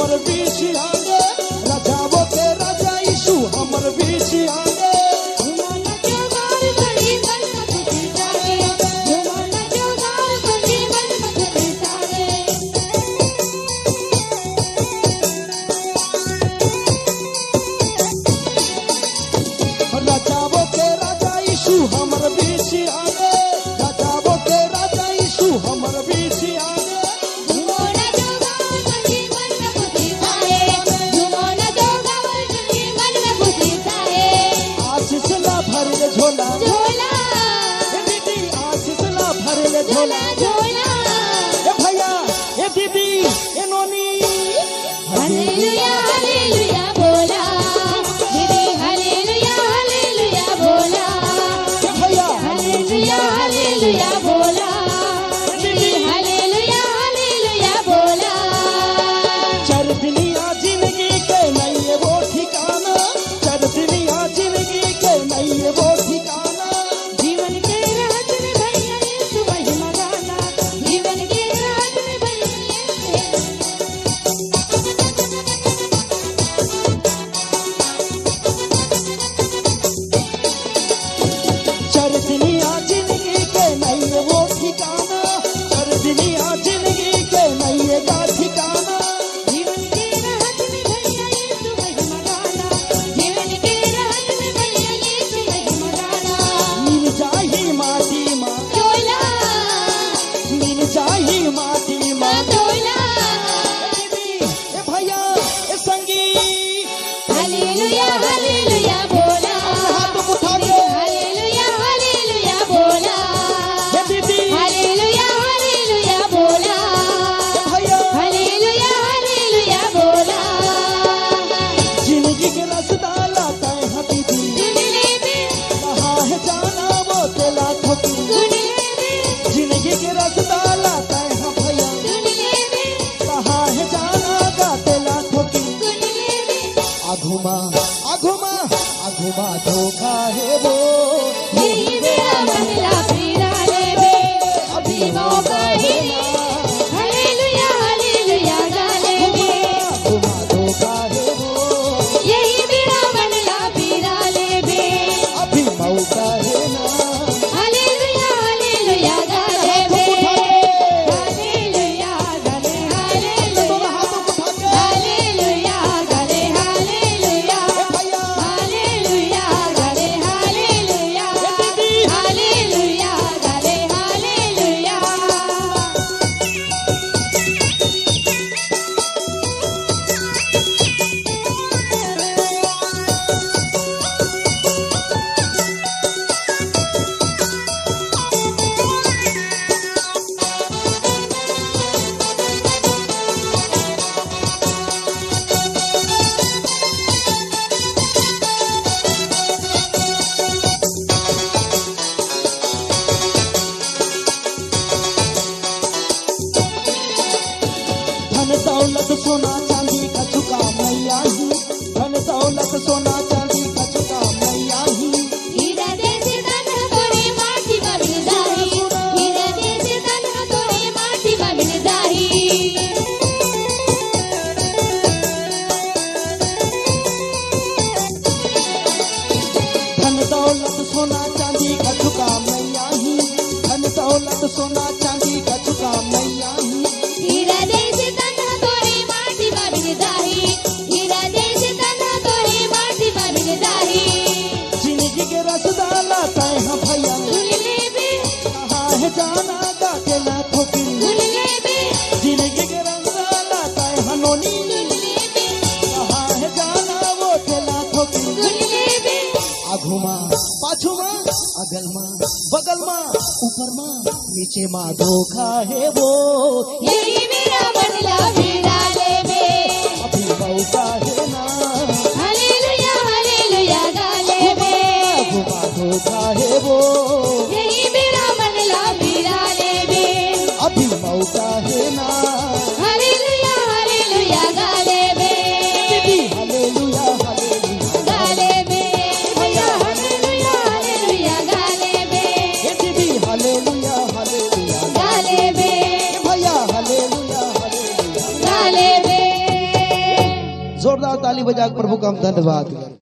हमर बीच आगे, राजाओं के राजा यीशु हमर बीच आगे। राजाओं के राजा यीशु हमर बीच आगे, राजाओं के राजा यीशु हमर बीच आगे। आशीष ला भरले झोला झोला, ए दीदी आशीष ला भरले झोला झोला। ए भैया ए दीदी ए नोनी हालेलुया हालेलुया बोला, दीदी हालेलुया हालेलुया बोला। ए भैया हालेलुया हालेलुया बोला, दीदी हालेलुया हालेलुया बोला। चर दुनिया जिंदगी के नहीं है वो ठिकाना, चर दुनिया जिंदगी के नहीं है वो ठिकाना। जीवन के रात में भैया यीशु महिमा गाना, जीवन के रात में भैया चर दुनिया जिंदगी के नहीं है वो ठिकाना, चर दुनिया जिंदगी के नहीं है का ठिकाना। जीवन के रात में भैया यीशु महिमा गाना, जीवन के रात में भैया यीशु महिमा गाना। मिल जाही माटी माँ, झोला मिल जाही माटी माँ। झोला ए भैया ए संगी हालेलुया हालेलुया बोला, हाथ उठा के हालेलुया हालेलुया बोला। ए दीदी हालेलुया हालेलुया बोला, ए भैया हालेलुया हालेलुया बोला। जिंदगी के रास्ता लाता है दीदी, दुनिया में कहाँ है जाना वो तेला ठोकी। दुनिया में जिंदगी के रास्ता लाता है भैया, दुनिया में कहाँ है जाना का तेला ठोकी। दुनिया में आघुमा आघुमा आघुमा धोखा है वो, यही मेरा बदला फिरा ले बे, अभी मौका है ना। हालेलुया हालेलुया गाले बे, आघुमा धोखा है वो, यही मेरा बदला फिरा ले बे। अभी मौका है ना। हालेलुया हालेलुया गाले बे, हालेलुया गाले दोनों हालेलुया, हाथों को उठा के हालेलुया गाले हालेलुया, ए भैया हालेलुया गाले हालेलुया, ए दीदी हालेलुया गाले हालेलुया। धन दौलत सोना चांदी का चुका मैया ही, धन दौलत सोना चांदी का चुका मैया ही। हीरा जैसे तन तोरे माटी में मिल जाही, हीरा जैसे तन तोरे माटी में मिल जाही। धन दौलत सोना चांदी का चुका मैया ही, धन दौलत सोना चांदी का चुका मैया ही। हीरा जैसे तन तोरे माटी में मिल जाही, हीरा जैसे तन तोरे माटी में मिल जाही। जिंदगी के रास्ता लाता है भैया, दुनिया में कहाँ है जाना का तेला ठोकी। दुनिया में जिंदगी के रास्ता लाता है हनोनी, दुनिया में कहाँ है जाना वो तेला ठोकी। दुनिया में आघुमा पाछुमा अगलमा बगलमा ऊपरमा नीचेमा धोखा है वो, यही मेरा बदला फिरा ले बे। अभी मौका है ना। हालेलुया हालेलुया गाले बे, आघुमा धोखा है वो, यही मेरा बदला फिरा ले बे। अभी मौका है ना। हालेलुया हालेलुया गाले बे, दीदी हालेलुया हालेलुया गाले बे भैया, हालेलुया हालेलुया गाले बे, हे दीदी हालेलुया हालेलुया गाले बे हे भैया हालेलुया हालेलुया। गाले बे। ताली बजा के प्रभु का हम धन्यवाद करें।